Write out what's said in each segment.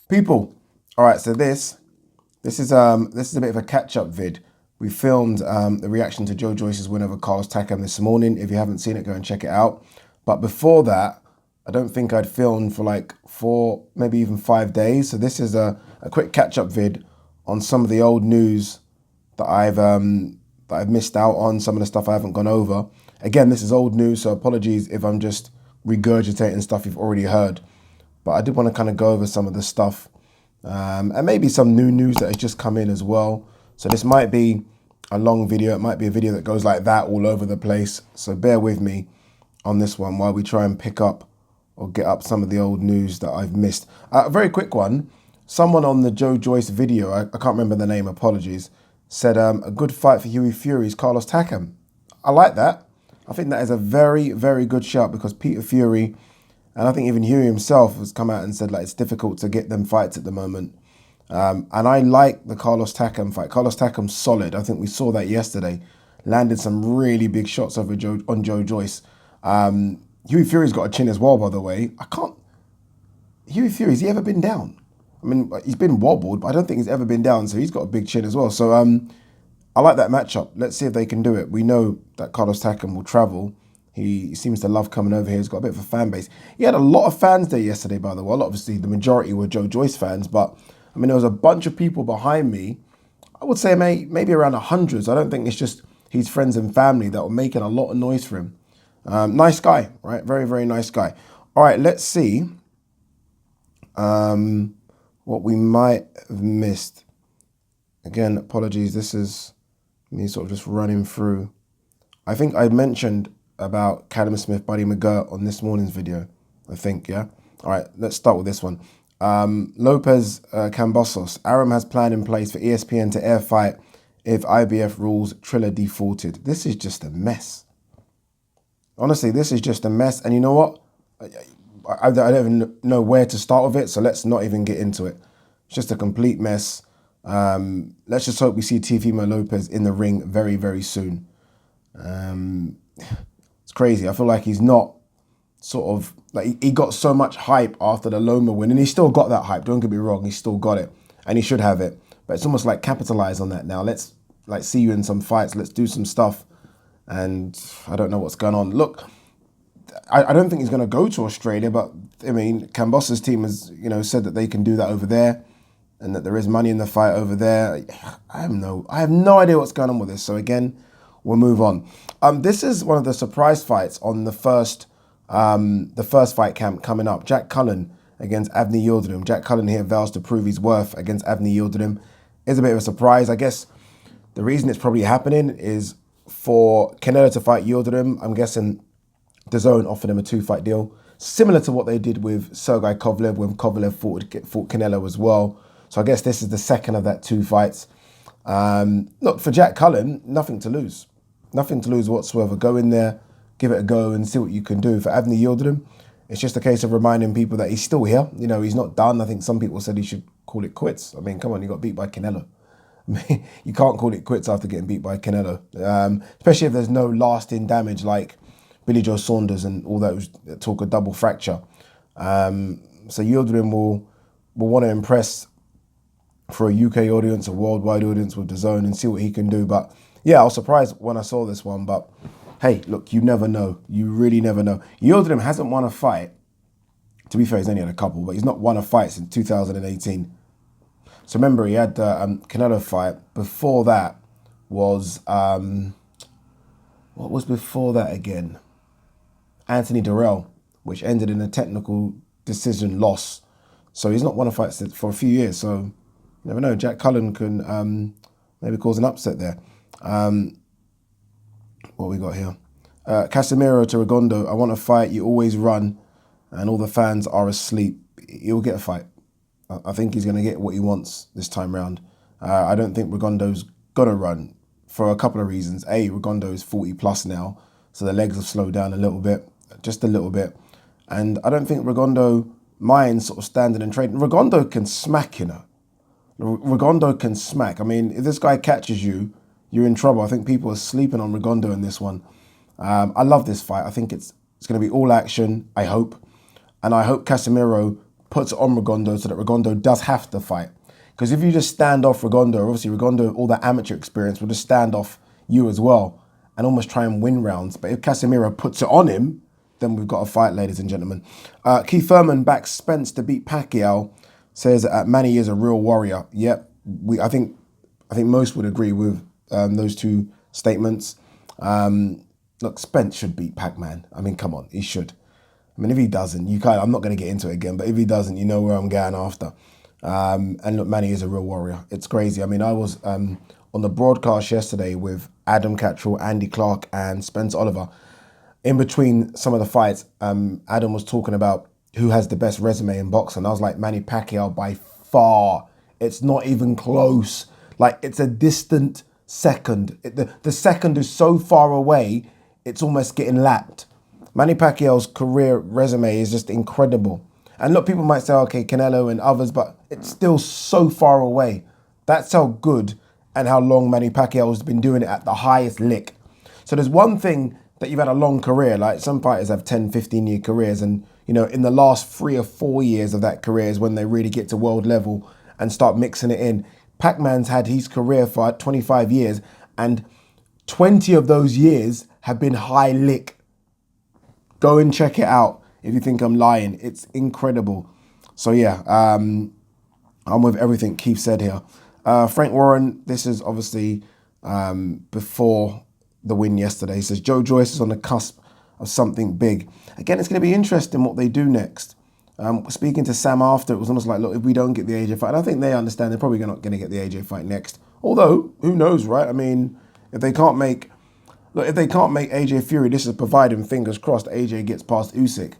People, all right. So this is a bit of a catch-up vid. We filmed the reaction to Joyce's win over Carlos Takam this morning. If you haven't seen it, go and check it out. But before that, I don't think I'd filmed for like 4, maybe even 5 days. So this is a quick catch-up vid on some of the old news that I've missed out on, some of the stuff I haven't gone over. Again, this is old news, so apologies if I'm just regurgitating stuff you've already heard. But I did want to kind of go over some of the stuff and maybe some new news that has just come in as well. So this might be a long video. It might be a video that goes like that all over the place. So bear with me on this one while we try and pick up or get up some of the old news that I've missed. A very quick one. Someone on the Joyce video, I can't remember the name, apologies, said a good fight for Hughie Fury's Carlos Takam. I like that. I think that is a very, very good shout because Peter Fury, and I think even Hughie himself has come out and said like it's difficult to get them fights at the moment. And I like the Carlos Takam fight. Carlos Takam's solid. I think we saw that yesterday. Landed some really big shots over on Joyce. Hughie Fury's got a chin as well, by the way. Hughie Fury, has he ever been down? I mean, he's been wobbled, but I don't think he's ever been down, so he's got a big chin as well. So I like that matchup. Let's see if they can do it. We know that Carlos Takam will travel. He seems to love coming over here. He's got a bit of a fan base. He had a lot of fans there yesterday, by the way. Well, obviously, the majority were Joyce fans, but I mean, there was a bunch of people behind me. I would say maybe around 100. So I don't think it's just his friends and family that were making a lot of noise for him. Nice guy, right? Very, very nice guy. All right, let's see what we might have missed. Again, apologies. This is me sort of just running through. I think I mentioned about Callum Smith, Buddy McGirt on this morning's video. I think, yeah. All right, let's start with this one. Lopez Cambosos. Aram has plan in place for ESPN to air fight if IBF rules Triller defaulted. This is just a mess. Honestly, this is just a mess. And you know what? I don't even know where to start with it, so let's not even get into it. It's just a complete mess. Let's just hope we see Teofimo Lopez in the ring very, very soon. It's crazy. I feel like he's not sort of, like he got so much hype after the Loma win, and he still got that hype. Don't get me wrong, he still got it, and he should have it. But it's almost like capitalize on that now. Let's like see you in some fights. Let's do some stuff. And I don't know what's going on. Look, I don't think he's going to go to Australia, but I mean, Cambosa's team has, said that they can do that over there, and that there is money in the fight over there. I have no idea what's going on with this. So again, we'll move on. This is one of the surprise fights on the first fight camp coming up. Jack Cullen against Avni Yildirim. Jack Cullen here vows to prove his worth against Avni Yildirim. Is a bit of a surprise. I guess the reason it's probably happening is for Canelo to fight Yildirim. I'm guessing DAZN offered him a 2-fight deal, similar to what they did with Sergey Kovalev when Kovalev fought Canelo as well. So I guess this is the second of that 2 fights. Look, for Jack Cullen, nothing to lose. Nothing to lose whatsoever. Go in there, give it a go and see what you can do. For Avni Yildirim, it's just a case of reminding people that he's still here. He's not done. I think some people said he should call it quits. I mean, come on, he got beat by Canelo. I mean, you can't call it quits after getting beat by Canelo, especially if there's no lasting damage like Billy Joe Saunders and all that talk of double fracture. So Yildirim will want to impress for a UK audience, a worldwide audience with DAZN and see what he can do. But yeah, I was surprised when I saw this one. But hey, look, you never know. You really never know. Yildirim hasn't won a fight. To be fair, he's only had a couple, but he's not won a fight since 2018. So remember, he had the Canelo fight. Before that was, what was before that again? Anthony Durrell, which ended in a technical decision loss. So he's not won a fight for a few years. So you never know. Jack Cullen can maybe cause an upset there. What we got here? Casemiro to Regondo. I want a fight. You always run, and all the fans are asleep. He'll get a fight. I think he's going to get what he wants this time round. I don't think Regondo's going to run for a couple of reasons. A, Regondo is 40 plus now, so the legs have slowed down a little bit, just a little bit. And I don't think Regondo minds sort of standing and trading. Regondo can smack, Regondo can smack. I mean, if this guy catches you, you're in trouble. I think people are sleeping on Regondo in this one. I love this fight. I think it's going to be all action, I hope. And I hope Casemiro puts it on Rigondeaux so that Rigondeaux does have to fight. Because if you just stand off Rigondeaux, obviously Rigondeaux, all that amateur experience, will just stand off you as well and almost try and win rounds. But if Casemiro puts it on him, then we've got a fight, ladies and gentlemen. Keith Thurman backs Spence to beat Pacquiao, says Manny is a real warrior. Yep, I think most would agree with those two statements. Look, Spence should beat Pac-Man. I mean, come on, he should. I mean, if he doesn't, I'm not going to get into it again, but if he doesn't, you know where I'm going after. And look, Manny is a real warrior. It's crazy. I mean, I was on the broadcast yesterday with Adam Cattrall, Andy Clark, and Spence Oliver. In between some of the fights, Adam was talking about who has the best resume in boxing. I was like, Manny Pacquiao by far. It's not even close. Like, it's a distant second. The second is so far away, it's almost getting lapped. Manny Pacquiao's career resume is just incredible. And look, people might say, okay, Canelo and others, but it's still so far away. That's how good and how long Manny Pacquiao has been doing it at the highest lick. So there's one thing that you've had a long career, like some fighters have 10, 15-year careers, and you know, in the last 3 or 4 years of that career is when they really get to world level and start mixing it in. Pac-Man's had his career for 25 years, and 20 of those years have been high lick. Go and check it out if you think I'm lying. It's incredible. So yeah, I'm with everything Keith said here. Frank Warren, this is obviously before the win yesterday. He says, Joyce is on the cusp of something big. Again, it's going to be interesting what they do next. Speaking to Sam after, it was almost like, look, if we don't get the AJ fight, and I think they understand they're probably not going to get the AJ fight next. Although, who knows, right? I mean, if they can't make AJ Fury, this is providing, fingers crossed, AJ gets past Usyk,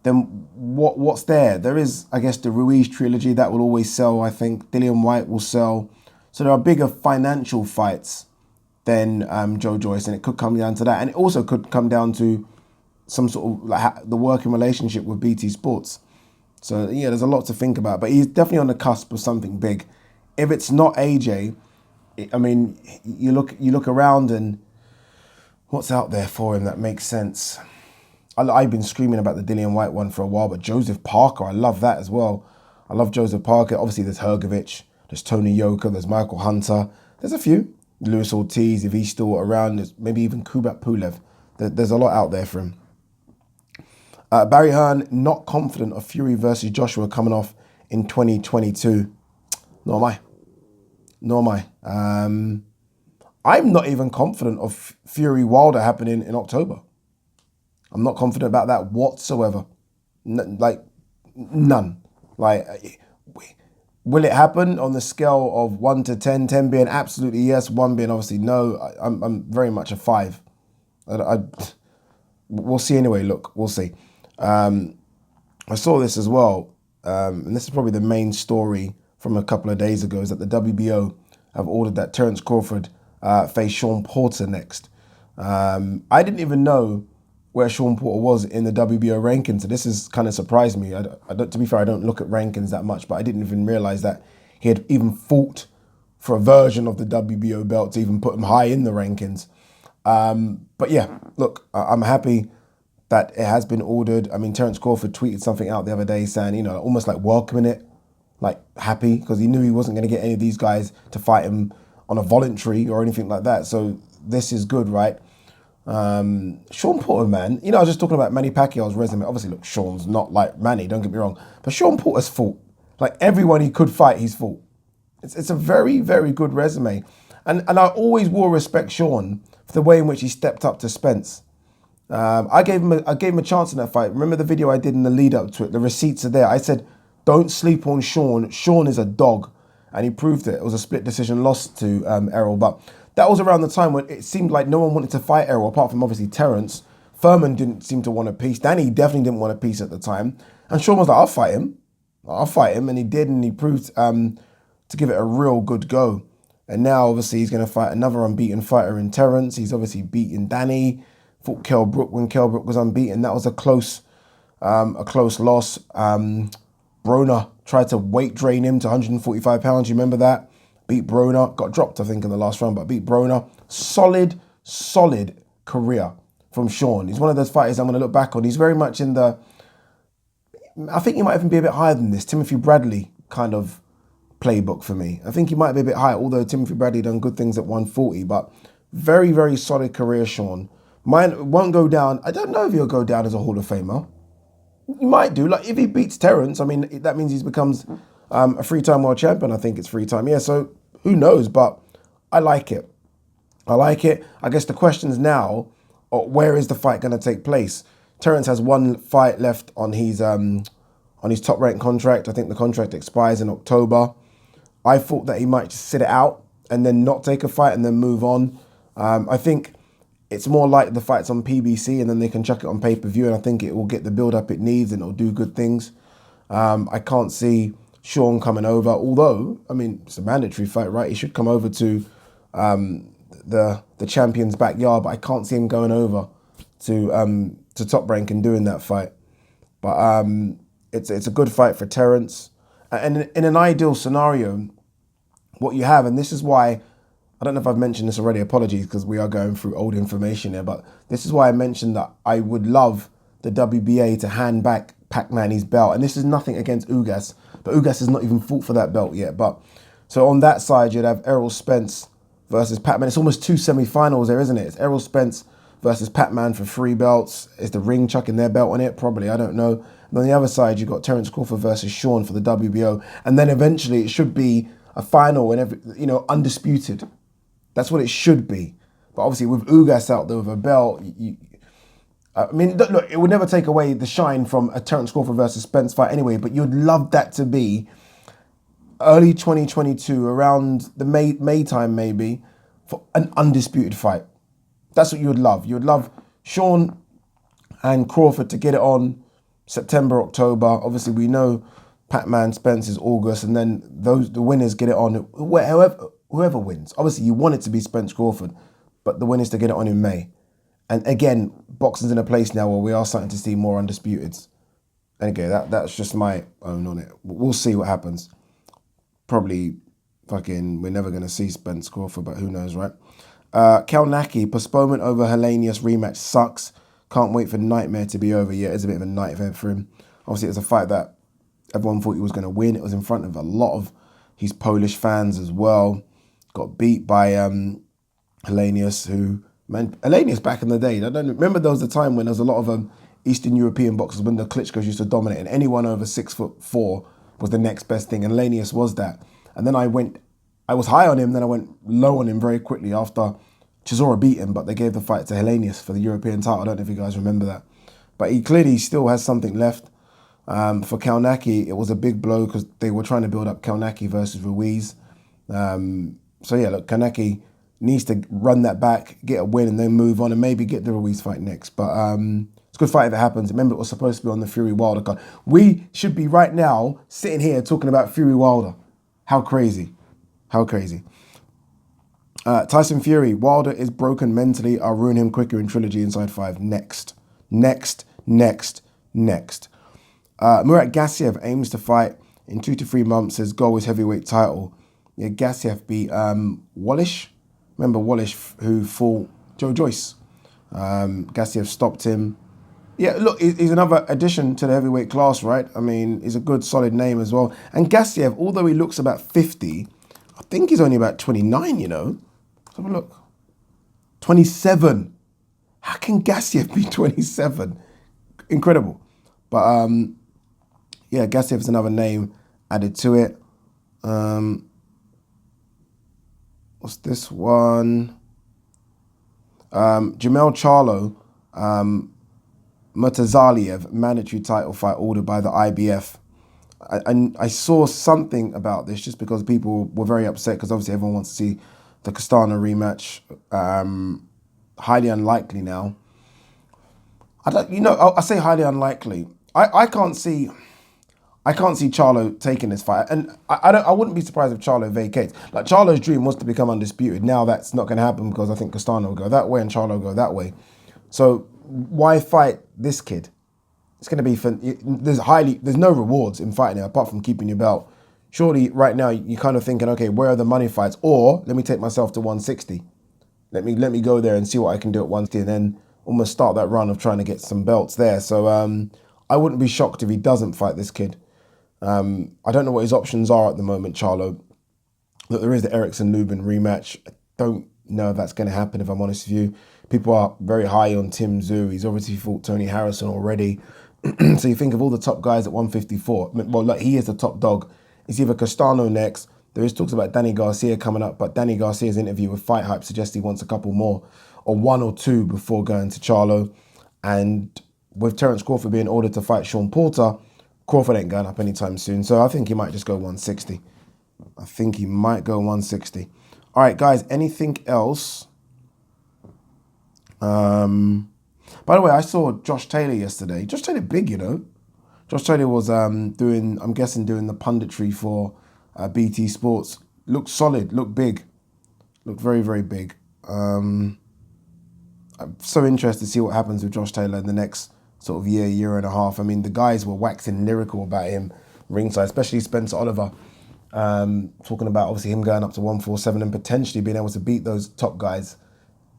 then what's there? There is, I guess, the Ruiz trilogy that will always sell, I think. Dillian White will sell. So there are bigger financial fights than Joyce, and it could come down to that. And it also could come down to some sort of like the working relationship with BT Sports. So yeah, there's a lot to think about. But he's definitely on the cusp of something big. If it's not AJ, I mean, you look around and what's out there for him that makes sense? I've been screaming about the Dillian White one for a while, but Joseph Parker, I love that as well. I love Joseph Parker. Obviously, there's Hrgovic, there's Tony Yoka, there's Michael Hunter. There's a few. Luis Ortiz, if he's still around, there's maybe even Kubrat Pulev. There's a lot out there for him. Barry Hearn, not confident of Fury versus Joshua coming off in 2022. Nor am I. I'm not even confident of Fury Wilder happening in October. I'm not confident about that whatsoever. None. Will it happen on the scale of 1 to 10, 10 being absolutely yes, 1 being obviously no? I'm very much a 5. We'll see anyway. Look, we'll see. I saw this as well, and this is probably the main story from a couple of days ago, is that the WBO have ordered that Terence Crawford face Shawn Porter next. I didn't even know where Shawn Porter was in the WBO rankings, so this has kind of surprised me. To be fair, I don't look at rankings that much, but I didn't even realize that he had even fought for a version of the WBO belt to even put him high in the rankings. But yeah, look, I'm happy that it has been ordered. I mean, Terence Crawford tweeted something out the other day saying, you know, almost like welcoming it, like happy, because he knew he wasn't going to get any of these guys to fight him on a voluntary or anything like that. So this is good, right? Shawn Porter, man, you know, I was just talking about Manny Pacquiao's resume. Obviously, look, Shawn's not like Manny, don't get me wrong, but Shawn Porter's fought. Like everyone he could fight, he's fought. It's a very, very good resume. And I always will respect Shawn for the way in which he stepped up to Spence. I gave him a chance in that fight. Remember the video I did in the lead up to it? The receipts are there. I said, don't sleep on Shawn. Shawn is a dog. And he proved it. It was a split decision loss to Errol. But that was around the time when it seemed like no one wanted to fight Errol, apart from obviously Terence. Furman didn't seem to want a piece. Danny definitely didn't want a piece at the time. And Shawn was like, I'll fight him. And he did, and he proved to give it a real good go. And now, obviously, he's going to fight another unbeaten fighter in Terence. He's obviously beaten Danny. Fought Kell Brook when Kell Brook was unbeaten. That was a close loss. Broner tried to weight drain him to 145 pounds. You remember that? Beat Broner. Got dropped, I think, in the last round, but beat Broner. Solid career from Shawn. He's one of those fighters I'm going to look back on. He's very much in the I think he might even be a bit higher than this. Timothy Bradley kind of playbook for me. I think he might be a bit higher, although Timothy Bradley done good things at 140, but very, very solid career, Shawn. Mine won't go down. I don't know if he'll go down as a Hall of Famer. He might do. Like, if he beats Terence, I mean, that means he becomes a three-time world champion. I think it's three-time. Yeah, so who knows? But I like it. I like it. I guess the question's now, where is the fight going to take place? Terence has one fight left on his top rank contract. I think the contract expires in October. I thought that he might just sit it out and then not take a fight and then move on. I think it's more like the fight's on PBC and then they can chuck it on pay-per-view, and I think it will get the build-up it needs and it'll do good things. I can't see Shawn coming over, although, I mean, it's a mandatory fight, right? He should come over to the champion's backyard, but I can't see him going over to Top Rank and doing that fight. But it's a good fight for Terence. And in an ideal scenario, what you have, and this is why, I don't know if I've mentioned this already, apologies, because we are going through old information here, but this is why I mentioned that I would love the WBA to hand back Pac-Man his belt. And this is nothing against Ugas, but Ugas has not even fought for that belt yet. But so on that side, you'd have Errol Spence versus Pac-Man. It's almost two semi-finals there, isn't it? It's Errol Spence versus Pac-Man for 3 belts. Is the Ring chucking their belt on it? Probably, I don't know. And on the other side, you've got Terence Crawford versus Shawn for the WBO. And then eventually it should be a final and undisputed. That's what it should be. But obviously with Ugas out there with a belt, I mean, look, it would never take away the shine from a Terence Crawford versus Spence fight anyway, but you'd love that to be early 2022, around the May time maybe, for an undisputed fight. That's what you would love. You would love Shawn and Crawford to get it on September, October. Obviously, we know Pac-Man Spence is August, and then the winners get it on whoever wins. Obviously, you want it to be Spence Crawford, but the winners to get it on in May. And again, boxing's in a place now where we are starting to see more undisputeds. And again, that's just my own on it. We'll see what happens. Probably we're never going to see Spence Crawford, but who knows, right? Kalnaki, postponement over Helenius rematch sucks. Can't wait for Nightmare to be over. Yeah, it's a bit of a nightmare for him. Obviously, it's a fight that everyone thought he was going to win. It was in front of a lot of his Polish fans as well. Got beat by Helenius, Helenius back in the day. I don't remember there was a time when there was a lot of Eastern European boxers when the Klitschko's used to dominate, and anyone over 6'4" was the next best thing, and Helenius was that. And then I was high on him, then I went low on him very quickly after Chisora beat him, but they gave the fight to Helenius for the European title. I don't know if you guys remember that. But he clearly still has something left. For Kalnaki, it was a big blow because they were trying to build up Kalnaki versus Ruiz. So yeah, look, Kalnaki needs to run that back, get a win, and then move on and maybe get the Ruiz fight next. But it's a good fight if it happens. Remember, it was supposed to be on the Fury Wilder card. We should be right now sitting here talking about Fury Wilder. How crazy. How crazy. Tyson Fury, Wilder is broken mentally. I'll ruin him quicker in Trilogy Inside 5. Next. Murat Gassiev aims to fight in 2 to 3 months. His goal is heavyweight title. Yeah, Gassiev beat Wallish. Remember Wallish who fought Joyce. Gassiev stopped him. Yeah, look, he's another addition to the heavyweight class, right? I mean, he's a good, solid name as well. And Gassiev, although he looks about 50, I think he's only about 29, you know. Let's have a look. 27. How can Gassiev be 27? Incredible. But, yeah, Gassiev is another name added to it. What's this one? Jamel Charlo, Murtazaliev, mandatory title fight ordered by the IBF. I saw something about this just because people were very upset because obviously everyone wants to see the Castano rematch. Highly unlikely now. I say highly unlikely. I can't see Charlo taking this fight, and I wouldn't be surprised if Charlo vacates. Like, Charlo's dream was to become undisputed. Now that's not going to happen because I think Castano will go that way and Charlo will go that way. So why fight this kid? It's going to be there's no rewards in fighting him apart from keeping your belt. Surely right now you're kind of thinking, okay, where are the money fights? Or let me take myself to 160. Let me go there and see what I can do at 160, and then almost start that run of trying to get some belts there. So I wouldn't be shocked if he doesn't fight this kid. I don't know what his options are at the moment, Charlo. Look, there is the Erickson-Lubin rematch. I don't know if that's going to happen, if I'm honest with you. People are very high on Tim Tszyu. He's obviously fought Tony Harrison already. So you think of all the top guys at 154. Well, look, he is the top dog. It's either Castano next. There is talks about Danny Garcia coming up, but Danny Garcia's interview with Fight Hype suggests he wants a couple more, or one or two before going to Charlo. And with Terence Crawford being ordered to fight Shawn Porter, Crawford ain't going up anytime soon. So I think he might just go 160. I think he might go 160. All right, guys, anything else? By the way, I saw Josh Taylor yesterday. Josh Taylor big, you know. Josh Taylor was doing the punditry for BT Sports. Looked solid, looked big. Looked very, very big. I'm so interested to see what happens with Josh Taylor in the next sort of year and a half. I mean, the guys were waxing lyrical about him ringside, especially Spencer Oliver. Talking about obviously him going up to 147 and potentially being able to beat those top guys.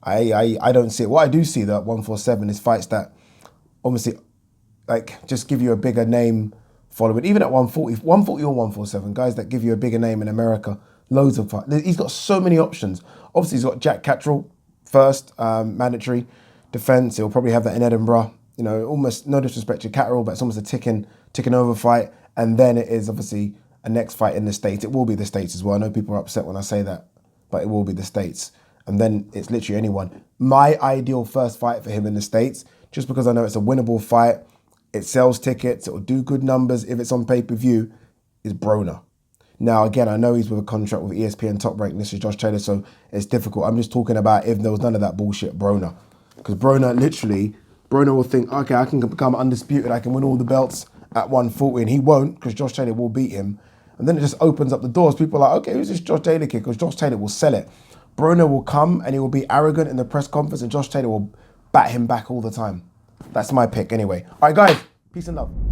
I don't see it. What I do see though at 147 is fights that obviously like just give you a bigger name following. Even at 140 or 147, guys that give you a bigger name in America, loads of fights. He's got so many options. Obviously he's got Jack Catterall first, mandatory defense. He'll probably have that in Edinburgh. You know, almost no disrespect to Catterall, but it's almost a ticking over fight. And then it is obviously a next fight in the States. It will be the States as well. I know people are upset when I say that, but it will be the States. And then it's literally anyone. My ideal first fight for him in the States, just because I know it's a winnable fight, it sells tickets, it will do good numbers if it's on pay-per-view, is Broner. Now, again, I know he's with a contract with ESPN Top Rank. This is Josh Taylor, so it's difficult. I'm just talking about if there was none of that bullshit, Broner. Because Broner will think, okay, I can become undisputed. I can win all the belts at 140, and he won't because Josh Taylor will beat him. And then it just opens up the doors. People are like, okay, who's this Josh Taylor kid? Because Josh Taylor will sell it. Broner will come and he will be arrogant in the press conference and Josh Taylor will bat him back all the time. That's my pick anyway. All right, guys, peace and love.